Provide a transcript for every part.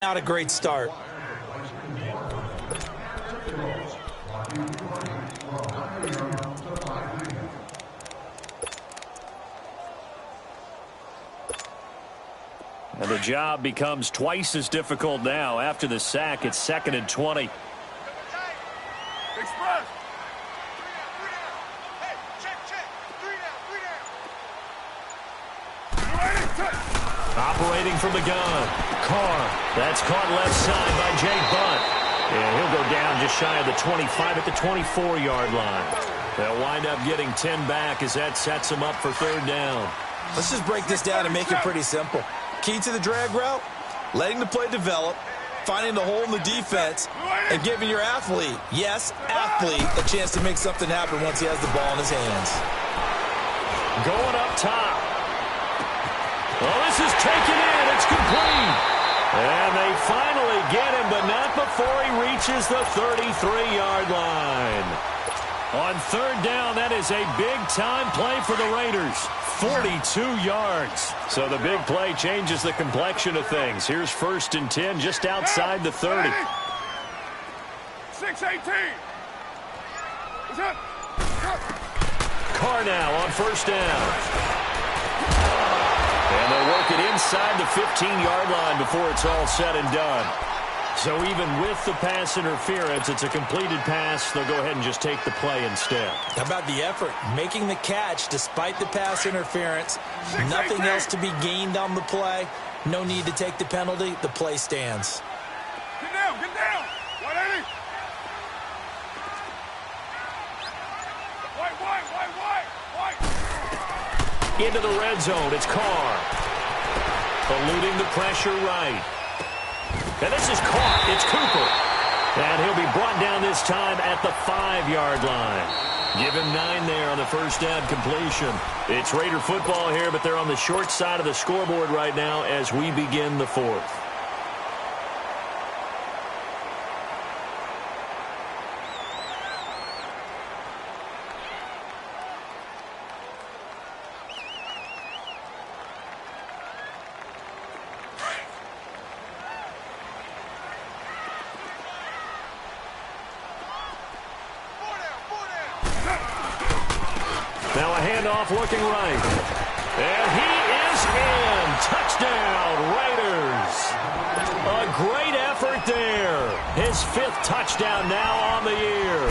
Not a great start. And the job becomes twice as difficult now. After the sack, it's 2nd and 20. Express. Operating from the gun. Carr. That's caught left side by Jay Bunt. And he'll go down just shy of the 25 at the 24-yard line. They'll wind up getting 10 back as that sets them up for 3rd down. Let's just break this down and make it pretty simple. Key to the drag route, letting the play develop, finding the hole in the defense, and giving your athlete, yes, athlete, a chance to make something happen once he has the ball in his hands. Going up top. Well, this is taken in. It's complete. And they finally get him, but not before he reaches the 33-yard line. On 3rd down, that is a big-time play for the Raiders. 42 yards. So the big play changes the complexion of things. Here's 1st and 10 just outside the 30. 6-18. Carr now on 1st down. And they'll work it inside the 15-yard line before it's all said and done. So even with the pass interference, it's a completed pass. They'll go ahead and just take the play instead. How about the effort? Making the catch despite the pass interference. Nothing else to be gained on the play. No need to take the penalty. The play stands. Get down, get down. 180. White. Into the red zone. It's Carr. Eluding the pressure right. And this is caught. It's Cooper. And he'll be brought down this time at the 5-yard line. Give him 9 there on the 1st down completion. It's Raider football here, but they're on the short side of the scoreboard right now as we begin the 4th. Now a handoff looking right. And he is in. Touchdown, Raiders. A great effort there. His 5th touchdown now on the year.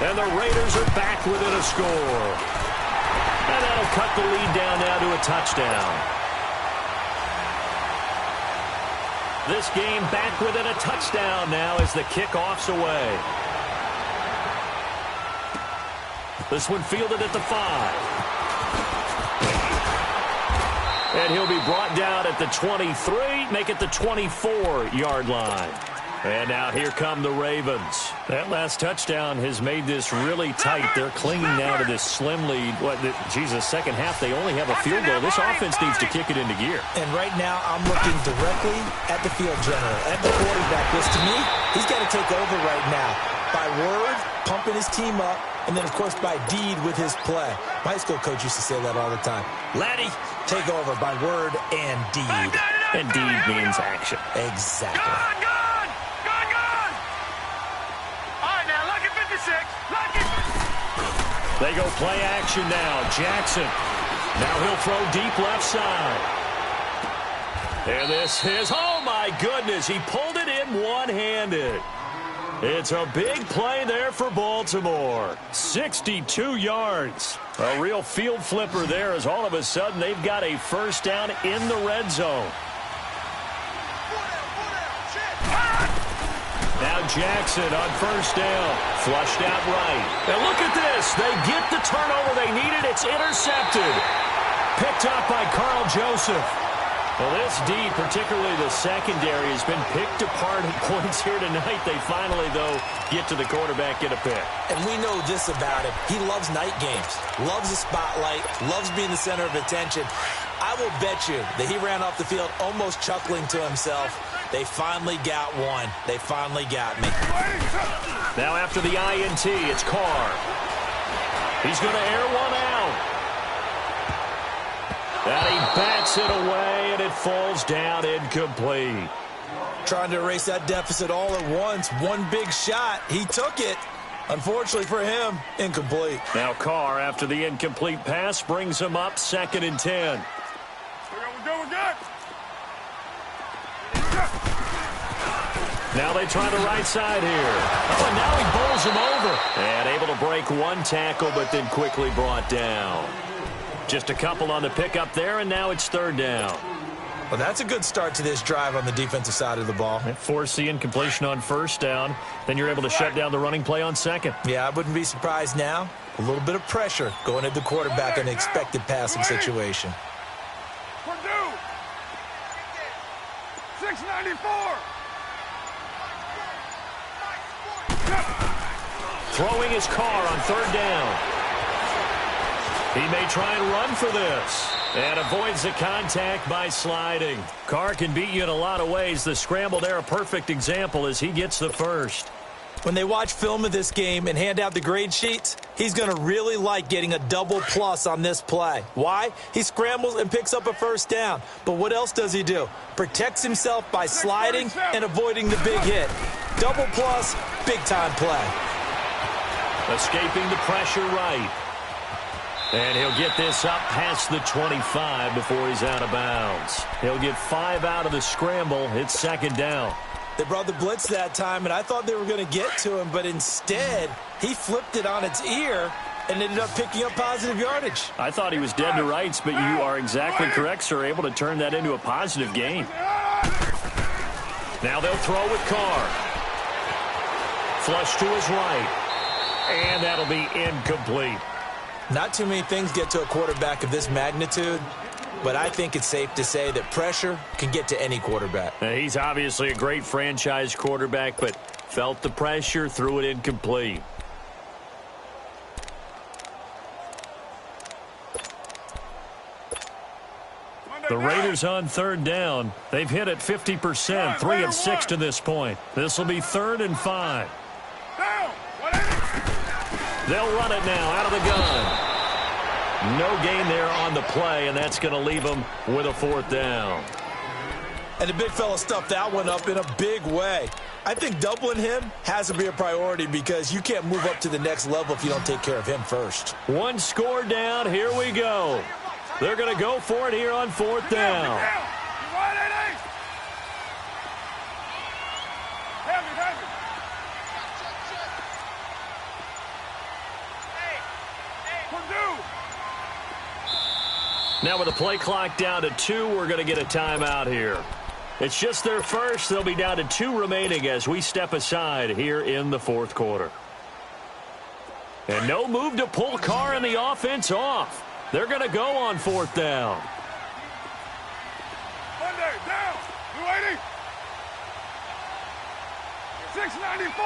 And the Raiders are back within a score. And that'll cut the lead down now to a touchdown. This game back within a touchdown now as the kickoff's away. This one fielded at the 5. And he'll be brought down at the 23, make it the 24-yard line. And now here come the Ravens. That last touchdown has made this really tight. They're clinging now to this slim lead. Second half, they only have a field goal. This offense needs to kick it into gear. And right now, I'm looking directly at the field general, at the quarterback. Because to me, he's got to take over right now. By word, pumping his team up, and then, of course, by deed with his play. My high school coach used to say that all the time. Laddie, take over by word and deed. And deed means action. Exactly. Gone! All right, now, lucky 56. Lucky. They go play action now. Jackson. Now he'll throw deep left side. And this is, oh, my goodness, he pulled it in one-handed. It's a big play there for Baltimore. 62 yards. A real field flipper there as all of a sudden they've got a 1st down in the red zone. Now Jackson on 1st down. Flushed out right. And look at this. They get the turnover they needed. It's intercepted. Picked up by Carl Joseph. Well, this D, particularly the secondary, has been picked apart at points here tonight. They finally, though, get to the quarterback, get a pick. And we know this about him. He loves night games, loves the spotlight, loves being the center of attention. I will bet you that he ran off the field almost chuckling to himself. They finally got one. They finally got me. Now after the INT, it's Carr. He's going to air one out. And he bats it away, and it falls down incomplete. trying to erase that deficit all at once. One big shot. He took it. Unfortunately for him, incomplete. Now Carr, after the incomplete pass, brings him up 2nd and 10. We're good. Now they try the right side here. Oh, and now he bowls him over. And able to break one tackle, but then quickly brought down. Just a couple on the pickup there, and now it's 3rd down. Well, that's a good start to this drive on the defensive side of the ball. Force the incompletion on 1st down. Then you're able to shut down the running play on 2nd. Yeah, I wouldn't be surprised now. A little bit of pressure going at the quarterback in an expected passing situation. Purdue. 694. Throwing his Carr on 3rd down. He may try and run for this. And avoids the contact by sliding. Carr can beat you in a lot of ways. The scramble there, a perfect example as he gets the first. When they watch film of this game and hand out the grade sheets, he's going to really like getting a double plus on this play. Why? He scrambles and picks up a 1st down. But what else does he do? Protects himself by sliding and avoiding the big hit. Double plus, big-time play. Escaping the pressure right. And he'll get this up past the 25 before he's out of bounds. He'll get 5 out of the scramble. It's 2nd down. They brought the blitz that time, and I thought they were going to get to him, but instead, he flipped it on its ear and ended up picking up positive yardage. I thought he was dead to rights, but you are exactly correct, sir. Able to turn that into a positive gain. Now they'll throw with Carr. Flush to his right. And that'll be incomplete. Not too many things get to a quarterback of this magnitude, but I think it's safe to say that pressure can get to any quarterback. He's obviously a great franchise quarterback, but felt the pressure, threw it incomplete. The Raiders on 3rd down. They've hit it 50%, 3 of 6 to this point. This will be 3rd and 5. They'll run it now out of the gun. No gain there on the play, and that's going to leave them with a 4th down. And the big fella stuffed that one up in a big way. I think doubling him has to be a priority because you can't move up to the next level if you don't take care of him first. One score down. Here we go. They're going to go for it here on 4th down. Now with the play clock down to 2, we're going to get a timeout here. It's just their first. They'll be down to 2 remaining as we step aside here in the 4th quarter. And no move to pull Carr and the offense off. They're going to go on 4th down. Monday, down. 280. 694.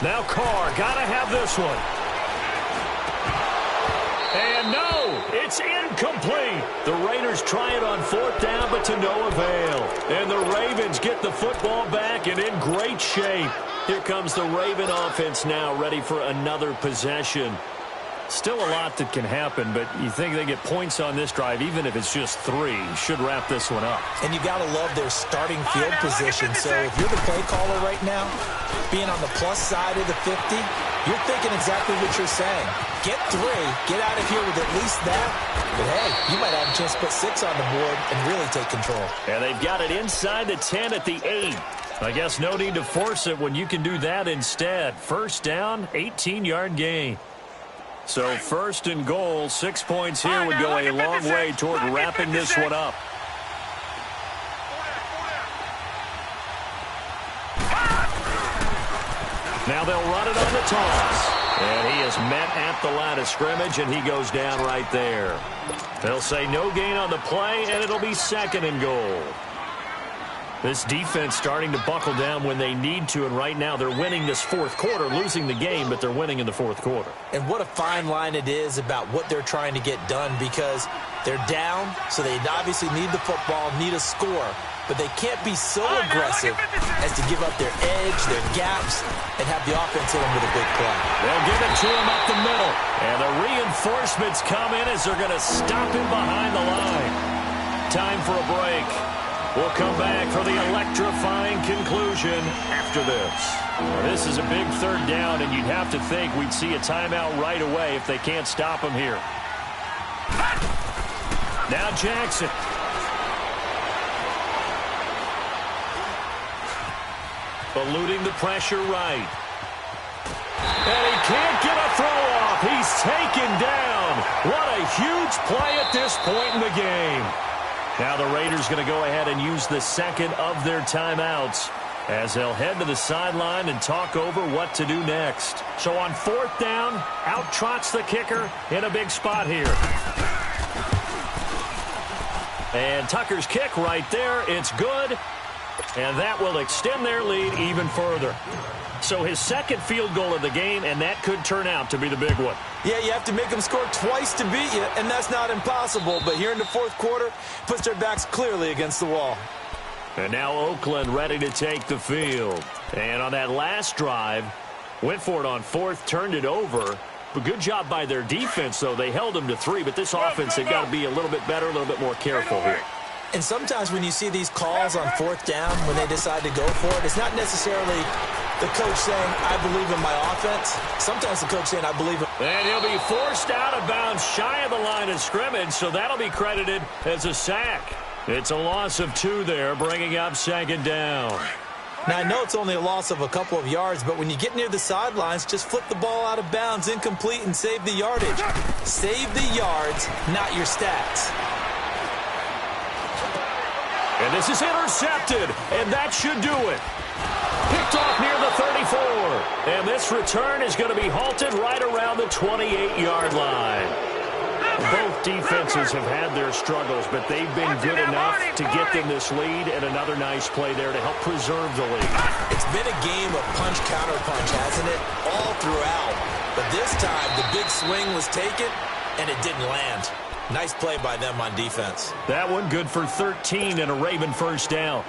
Now Carr, got to have this one. And no, it's incomplete. The Raiders try it on 4th down, but to no avail. And the Ravens get the football back and in great shape. Here comes the Raven offense now, ready for another possession. Still a lot that can happen, but you think they get points on this drive, even if it's just 3. Should wrap this one up. And you got to love their starting field position. So if you're the play caller right now, being on the plus side of the 50, you're thinking exactly what you're saying. Get 3, get out of here with at least that. But hey, you might have a chance to put 6 on the board and really take control. And they've got it inside the 10 at the 8. I guess no need to force it when you can do that instead. 1st down, 18-yard gain. So 1st and goal, 6 points here would go a long way toward wrapping this one up. Now they'll run it on the toss. And he is met at the line of scrimmage, and he goes down right there. They'll say no gain on the play, and it'll be 2nd and goal. This defense starting to buckle down when they need to, and right now they're winning this 4th quarter, losing the game, but they're winning in the 4th quarter. And what a fine line it is about what they're trying to get done because they're down, so they obviously need the football, need a score. but they can't be so aggressive as to give up their edge, their gaps, and have the offense hit them with a big play. They'll give it to him up the middle. And the reinforcements come in as they're going to stop him behind the line. Time for a break. We'll come back for the electrifying conclusion after this. This is a big third down, and you'd have to think we'd see a timeout right away if they can't stop him here. Now Jackson. Eluding the pressure right. And he can't get a throw off. He's taken down. What a huge play at this point in the game. Now the Raiders going to go ahead and use the second of their timeouts as they'll head to the sideline and talk over what to do next. So on fourth down, out trots the kicker in a big spot here. And Tucker's kick right there. It's good. And that will extend their lead even further. So his second field goal of the game, and that could turn out to be the big one. Yeah, you have to make them score twice to beat you, and that's not impossible. But here in the fourth quarter, puts their backs clearly against the wall. And now Oakland ready to take the field. And on that last drive, went for it on fourth, turned it over. But good job by their defense, though. They held them to 3, but this offense, they've got to be a little bit better, a little bit more careful here. And sometimes when you see these calls on fourth down, when they decide to go for it, it's not necessarily the coach saying, I believe in my offense. Sometimes the coach saying, I believe in... And he'll be forced out of bounds shy of the line of scrimmage, so that'll be credited as a sack. It's a loss of 2 there, bringing up second down. Now, I know it's only a loss of a couple of yards, but when you get near the sidelines, just flip the ball out of bounds, incomplete, and save the yardage. Save the yards, not your stats. And this is intercepted, and that should do it. Picked off near the 34. And this return is going to be halted right around the 28-yard line. Both defenses have had their struggles, but they've been good enough to get them this lead, and another nice play there to help preserve the lead. It's been a game of punch-counter-punch, hasn't it? All throughout. But this time, the big swing was taken, and it didn't land. Nice play by them on defense. That one good for 13 and a Raven first down.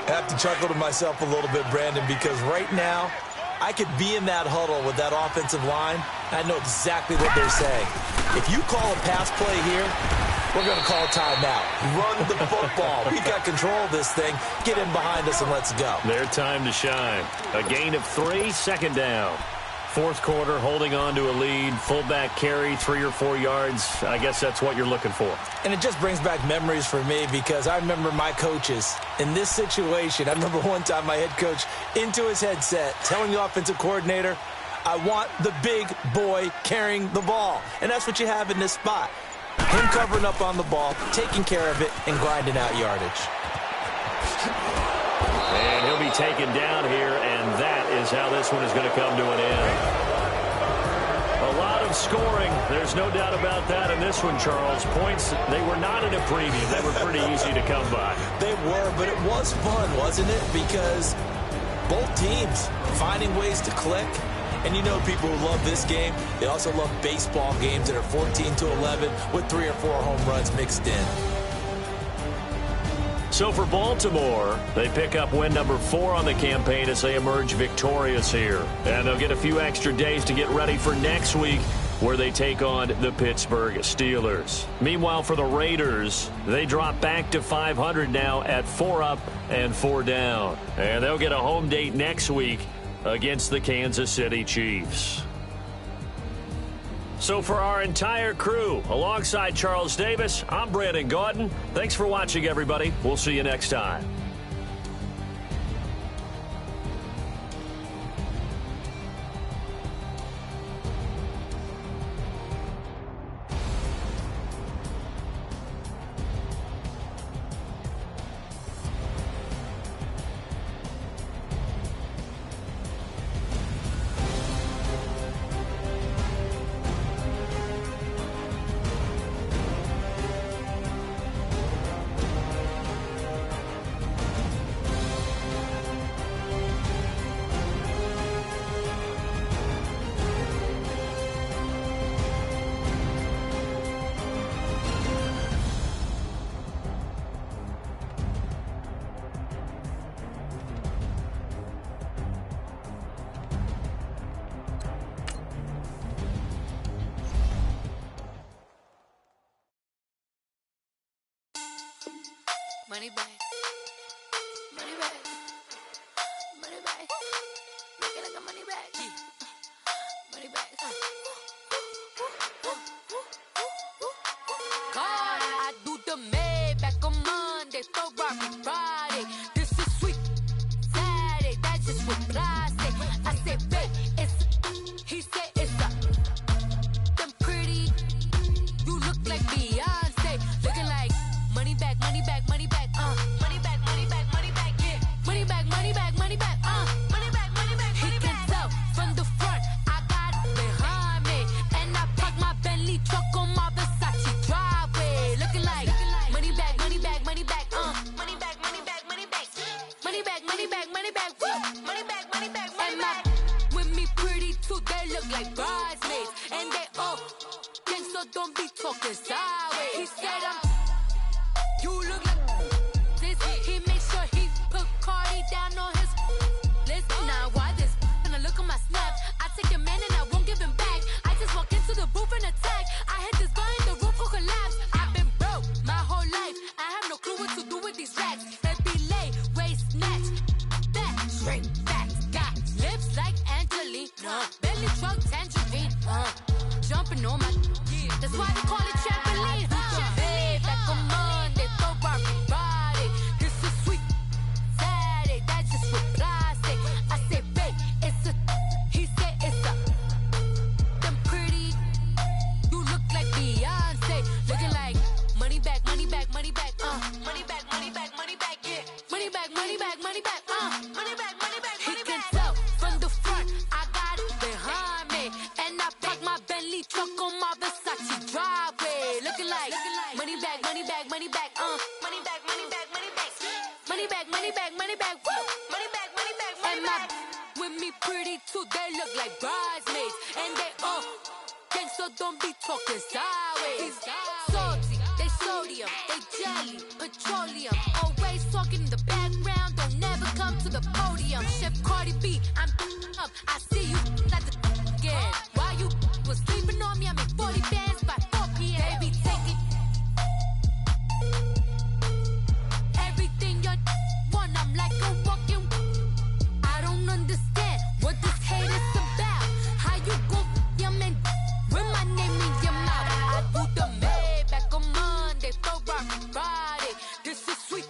I have to chuckle to myself a little bit, Brandon, because right now, I could be in that huddle with that offensive line, and I know exactly what they're saying. If you call a pass play here, we're going to call a timeout. Run the football. We've got control of this thing. Get in behind us and let's go. Their time to shine. A gain of 3, second down. Fourth quarter, holding on to a lead. Fullback carry, 3 or 4 yards. I guess that's what you're looking for. And it just brings back memories for me because I remember my coaches in this situation. I remember one time my head coach into his headset telling the offensive coordinator, I want the big boy carrying the ball. And that's what you have in this spot. Him covering up on the ball, taking care of it, and grinding out yardage. And he'll be taken down here, and that is how this one is going to come to an end. A lot of scoring. There's no doubt about that in this one, Charles. Points, they were not in a premium. They were pretty easy to come by. They were, but it was fun, wasn't it? Because both teams finding ways to click. And you know people who love this game, they also love baseball games that are 14-11 with 3 or 4 home runs mixed in. So for Baltimore, they pick up win number 4 on the campaign as they emerge victorious here. And they'll get a few extra days to get ready for next week where they take on the Pittsburgh Steelers. Meanwhile, for the Raiders, they drop back to 500 now at 4 up and 4 down. And they'll get a home date next week against the Kansas City Chiefs. So for our entire crew, alongside Charles Davis, I'm Brandon Gaudin. Thanks for watching, everybody. We'll see you next time. Money back. Money back. Money back. Make it like a money back. Money back. God, I do the Maybach on Monday, Ferrari Friday. This is sweet Saturday, that's just what plastic. I said, babe, it's he said it's a them pretty. You look like Beyonce, looking like money back, money back, money back, money back, money back, money back, yeah, money back, money back, money back, money back, money back. He can tell from the front, I got it behind me, and I park my Bentley truck on my Versace driveway, looking like money back, money back, money back, money back, money back, money back, money back, money back, money back, money back, money back, money back. With me pretty too, they look like bridesmaids, and they all gang, so don't be talking sideways. He said you look like this. He make sure he put Cardi down on his list. Now why this? When I look at my snap, I take a man and I won't give him back. I just walk into the booth and attack. I hit this guy in the roof will collapse. I've been broke my whole life. I have no clue what to do with these racks. They be lay, waist snatch, back, straight back. Got lips like Angelina, belly truck tangerine, jumping on my. That's why they call it trampoline. Back on Monday, Ferrari Friday. This is sweet Saturday, that's just with plastic. I said, babe, it's a. He said it's a. Them pretty. You look like Beyonce, looking like money back, money back, money back, money back, money back, money back, yeah, money back, money back, money back, money back, money back. He can tell from the front, I got it behind me, and I park my Bentley truck on my Versace driveway, looking like money back, money back, money back, money back, money back, money back, money back, money back, money back, money back, money back, money back. With me pretty too, they look like bridesmaids, and they all gang, so don't be talking sideways. Salty, they sodium, they jelly, petroleum, always talking in the background, don't never come to the podium. Chef Cardi B, I'm up, I see you at the again. While you was sleeping on me, I make 40 bands by 4 p.m. They be taking everything you want, I'm like a walking. I don't understand what this hate is about. How you go your man with my name in your mouth? I do the Maybach on Monday, Ferrari Friday. This is sweet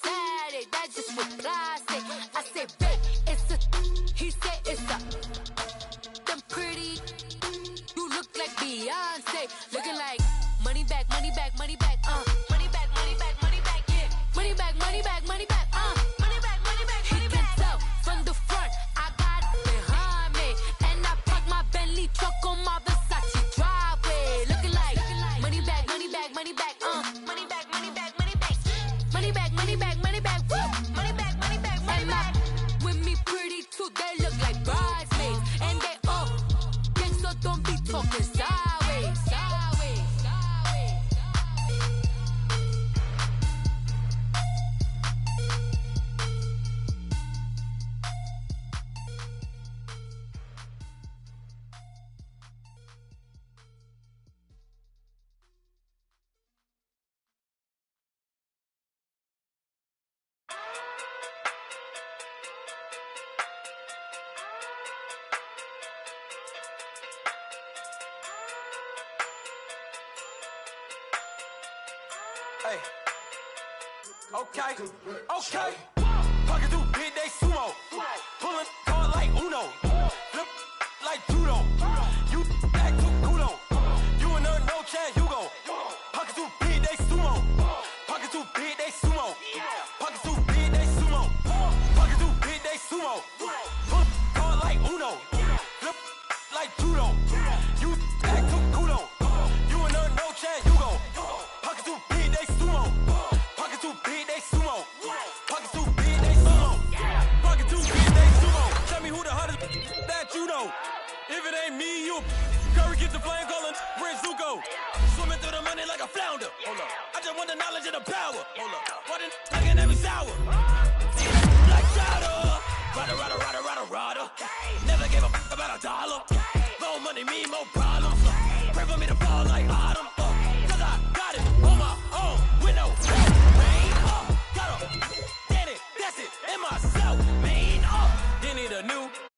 Saturday, that's just with plastic. I say, babe, it's a. He said it's a. Them pretty. You look like Beyonce, looking like money back, money back, money back, money back, money back, money back, yeah, money back, money back, money back, money back, money back. He can tell from the front, I got it behind me, and I park my Bentley truck on my Versace driveway, looking like money back, money back, money back, money back, money back, money back, money back, money back, money back, money back, money back, money back. With me pretty too, they look like bridesmaids, and they all gang, so don't be talking sideways, sideways, sideways. Hey. Okay. Okay. Pocket too big, they sumo. Pulling card like Uno. Flip like judo. You act too culo. You and her no chance, you go. Pocket too big, they sumo. Pocket too big, they sumo. Pocket too big, they sumo. Pocket too big, they sumo. Pull card like Uno. Flip like judo. You act too culo. You and her no chance, you go. Pocket too big, they sumo. Pocket too big, they sumo. Pocket too big, they sumo. Pocket too big, they sumo. Tell me who the hottest that you know. If it ain't me, you. Curry gets the flame calling Prince Zuko. Swimming through the money like a flounder. Hold up. I just want the knowledge and the power. Hold up. Why didn't looking at me sour? Like Jada. Rada, rada, rada, rada, rada. Never gave a fuck about a dollar. More money, me, more problems. Pray for me to fall like autumn. Cause I got it on my own. With no rain. a new